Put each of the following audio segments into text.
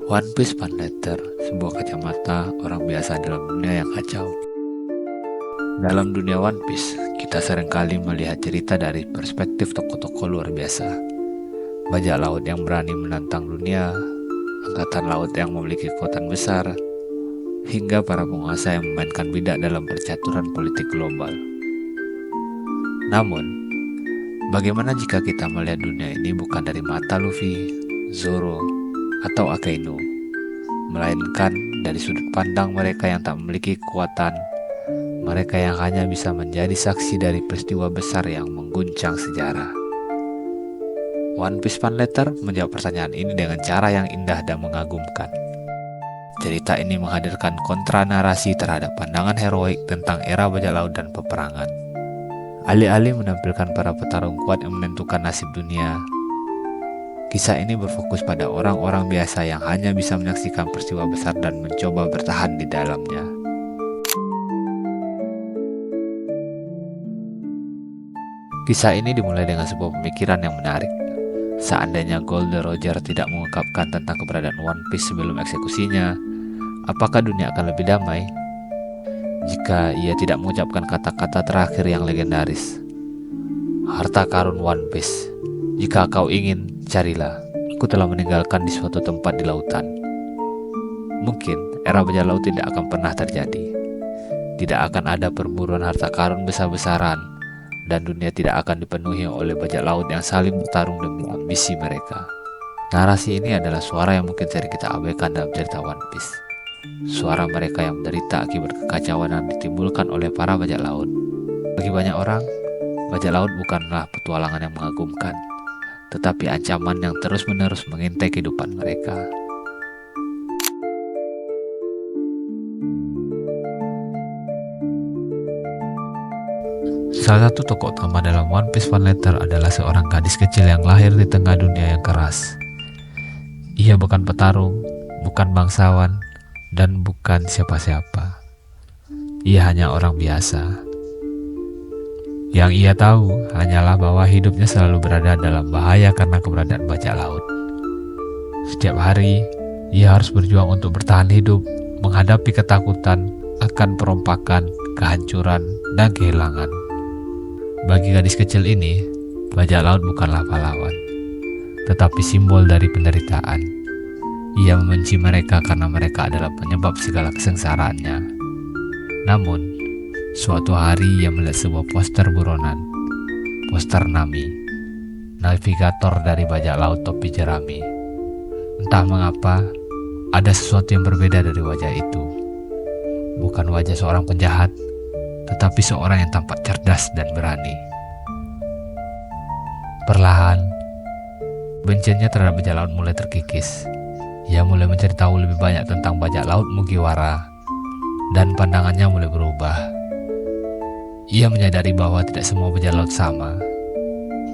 One Piece Fan Letter, sebuah kacamata orang biasa dalam dunia yang kacau. Dalam dunia One Piece, kita seringkali melihat cerita dari perspektif tokoh-tokoh luar biasa. Bajak laut yang berani menantang dunia, angkatan laut yang memiliki kekuatan besar, hingga para penguasa yang memainkan bidak dalam percaturan politik global. Namun, bagaimana jika kita melihat dunia ini bukan dari mata Luffy, Zoro, atau Akainu, melainkan dari sudut pandang mereka yang tak memiliki kekuatan, mereka yang hanya bisa menjadi saksi dari peristiwa besar yang mengguncang sejarah. One Piece Fan Letter menjawab pertanyaan ini dengan cara yang indah dan mengagumkan. Cerita ini menghadirkan kontra narasi terhadap pandangan heroik tentang era bajak laut dan peperangan. Alih-alih menampilkan para petarung kuat yang menentukan nasib dunia, kisah ini berfokus pada orang-orang biasa yang hanya bisa menyaksikan peristiwa besar dan mencoba bertahan di dalamnya. Kisah ini dimulai dengan sebuah pemikiran yang menarik. Seandainya Gold Roger tidak mengungkapkan tentang keberadaan One Piece sebelum eksekusinya, apakah dunia akan lebih damai? Jika ia tidak mengucapkan kata-kata terakhir yang legendaris, harta karun One Piece, jika kau ingin, carilah. Aku telah meninggalkan di suatu tempat di lautan. Mungkin era bajak laut tidak akan pernah terjadi. Tidak akan ada perburuan harta karun besar-besaran, dan dunia tidak akan dipenuhi oleh bajak laut yang saling bertarung demi ambisi mereka. Narasi ini adalah suara yang mungkin sering kita abaikan dalam cerita One Piece. Suara mereka yang menderita akibat kekacauan yang ditimbulkan oleh para bajak laut. Bagi banyak orang, bajak laut bukanlah petualangan yang mengagumkan, tetapi ancaman yang terus-menerus mengintai kehidupan mereka. Salah satu tokoh utama dalam One Piece Fan Letter adalah seorang gadis kecil yang lahir di tengah dunia yang keras. Ia bukan petarung, bukan bangsawan, dan bukan siapa-siapa. Ia hanya orang biasa. Yang ia tahu hanyalah bahwa hidupnya selalu berada dalam bahaya karena keberadaan bajak laut. Setiap hari, ia harus berjuang untuk bertahan hidup, menghadapi ketakutan akan perompakan, kehancuran, dan kehilangan. Bagi gadis kecil ini, bajak laut bukanlah pahlawan, tetapi simbol dari penderitaan. Ia membenci mereka karena mereka adalah penyebab segala kesengsaraannya. Namun, suatu hari ia melihat sebuah poster buronan, poster Nami, navigator dari bajak laut topi jerami. Entah mengapa, ada sesuatu yang berbeda dari wajah itu. Bukan wajah seorang penjahat, tetapi seorang yang tampak cerdas dan berani. Perlahan, bencinya terhadap bajak laut mulai terkikis. Ia mulai mencari tahu lebih banyak tentang bajak laut Mugiwara, dan pandangannya mulai berubah. Ia menyadari bahwa tidak semua bajak laut sama,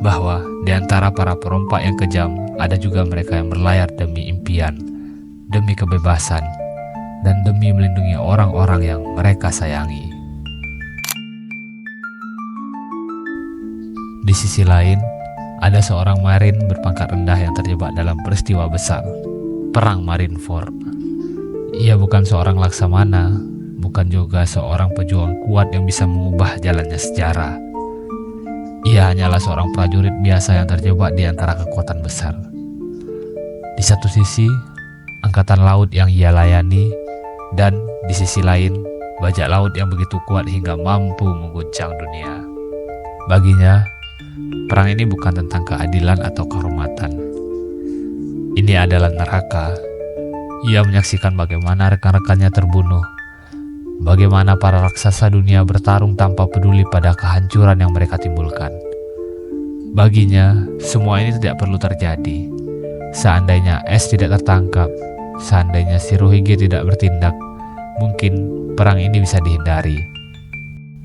bahwa di antara para perompak yang kejam ada juga mereka yang berlayar demi impian, demi kebebasan, dan demi melindungi orang-orang yang mereka sayangi. Di sisi lain, ada seorang marin berpangkat rendah yang terjebak dalam peristiwa besar, Perang Marineford. Ia bukan seorang laksamana, bukan juga seorang pejuang kuat yang bisa mengubah jalannya sejarah. Ia hanyalah seorang prajurit biasa yang terjebak di antara kekuatan besar. Di satu sisi, angkatan laut yang ia layani, dan di sisi lain, bajak laut yang begitu kuat hingga mampu mengguncang dunia. Baginya, perang ini bukan tentang keadilan atau kehormatan. Ini adalah neraka. Ia menyaksikan bagaimana rekan-rekannya terbunuh, bagaimana para raksasa dunia bertarung tanpa peduli pada kehancuran yang mereka timbulkan. Baginya, semua ini tidak perlu terjadi. Seandainya Es tidak tertangkap, seandainya Shirohige tidak bertindak, mungkin perang ini bisa dihindari.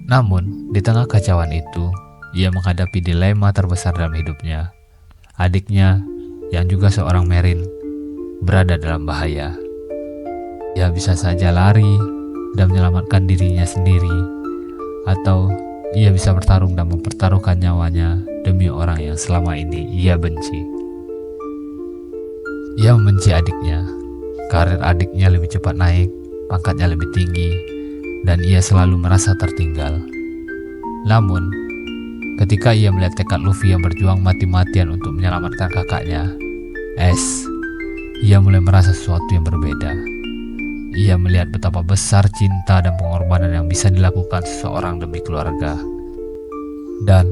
Namun, di tengah kacauan itu, ia menghadapi dilema terbesar dalam hidupnya. Adiknya, yang juga seorang marin, berada dalam bahaya. Ia bisa saja lari dan menyelamatkan dirinya sendiri, atau ia bisa bertarung dan mempertaruhkan nyawanya demi orang yang selama ini ia benci. Ia membenci adiknya, Karir adiknya lebih cepat naik, pangkatnya lebih tinggi, dan ia selalu merasa tertinggal. Namun, ketika ia melihat tekad Luffy yang berjuang mati-matian untuk menyelamatkan kakaknya, Ace, ia mulai merasa sesuatu yang berbeda. Ia melihat betapa besar cinta dan pengorbanan yang bisa dilakukan seseorang demi keluarga. Dan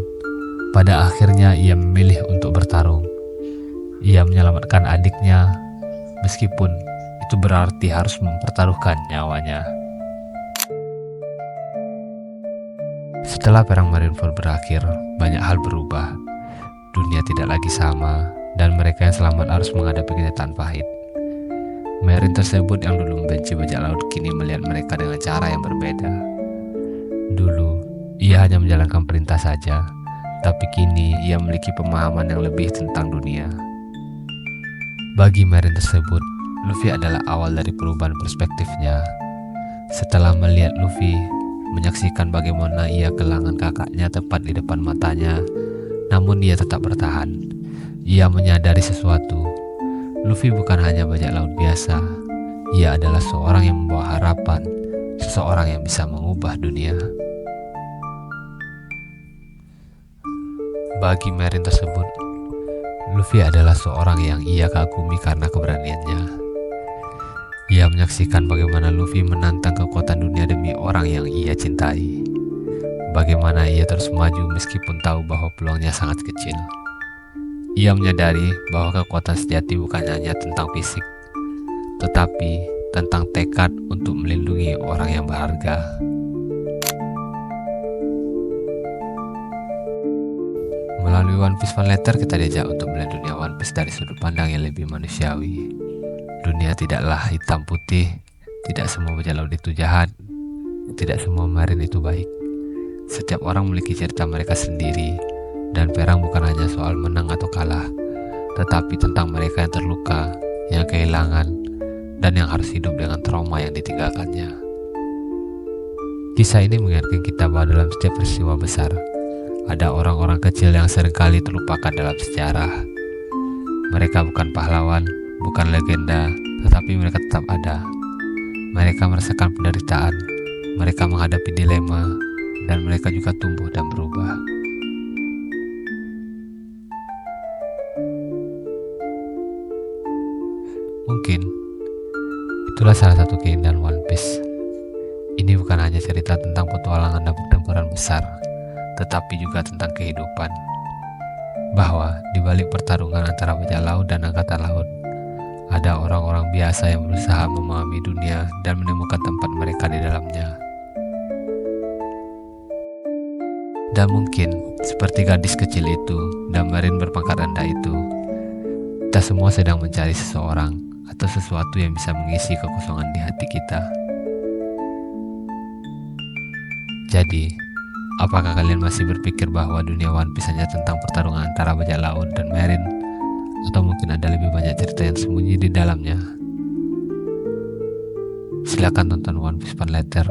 pada akhirnya ia memilih untuk bertarung. Ia menyelamatkan adiknya, meskipun itu berarti harus mempertaruhkan nyawanya. Setelah perang Marineford berakhir, banyak hal berubah. Dunia tidak lagi sama, dan mereka yang selamat harus menghadapi kenyataan pahit. Marine tersebut yang dulu membenci bajak laut kini melihat mereka dengan cara yang berbeda. Dulu, ia hanya menjalankan perintah saja, tapi kini ia memiliki pemahaman yang lebih tentang dunia. Bagi Marine tersebut, Luffy adalah awal dari perubahan perspektifnya. Setelah melihat Luffy menyaksikan bagaimana ia kehilangan kakaknya tepat di depan matanya, namun ia tetap bertahan. Ia menyadari sesuatu. Luffy bukan hanya bajak laut biasa. Ia adalah seorang yang membawa harapan, seseorang yang bisa mengubah dunia. Bagi Marine tersebut, Luffy adalah seorang yang ia kagumi karena keberaniannya. Ia menyaksikan bagaimana Luffy menantang kekuatan dunia demi orang yang ia cintai. Bagaimana ia terus maju meskipun tahu bahwa peluangnya sangat kecil. Ia menyadari bahwa kekuatan sejati bukan hanya tentang fisik, tetapi tentang tekad untuk melindungi orang yang berharga. Melalui One Piece Fan Letter kita diajak untuk melihat dunia One Piece dari sudut pandang yang lebih manusiawi. Dunia tidaklah hitam putih, tidak semua bajak laut itu jahat, tidak semua marine itu baik. Setiap orang memiliki cerita mereka sendiri, dan perang bukan hanya soal menang atau kalah, tetapi tentang mereka yang terluka, yang kehilangan, dan yang harus hidup dengan trauma yang ditinggalkannya. Kisah ini mengingatkan kita bahwa dalam setiap peristiwa besar, ada orang-orang kecil yang seringkali terlupakan dalam sejarah. Mereka bukan pahlawan, bukan legenda, tetapi mereka tetap ada. Mereka merasakan penderitaan, mereka menghadapi dilema, dan mereka juga tumbuh dan berubah. Mungkin itulah salah satu keindahan One Piece. Ini bukan hanya cerita tentang petualangan dan pertempuran besar, tetapi juga tentang kehidupan. Bahwa di balik pertarungan antara bajak laut dan angkatan laut, ada orang-orang biasa yang berusaha memahami dunia dan menemukan tempat mereka di dalamnya. Dan mungkin seperti gadis kecil itu dan Marine berpangkat rendah itu, kita semua sedang mencari seseorang atau sesuatu yang bisa mengisi kekosongan di hati kita. Jadi, apakah kalian masih berpikir bahwa dunia One Piece hanya tentang pertarungan antara bajak laut dan Marine? Atau mungkin ada lebih banyak cerita yang sembunyi di dalamnya? Silakan tonton One Piece Fan Letter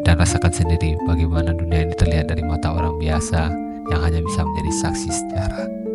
dan rasakan sendiri bagaimana dunia ini terlihat dari mata orang biasa yang hanya bisa menjadi saksi sejarah.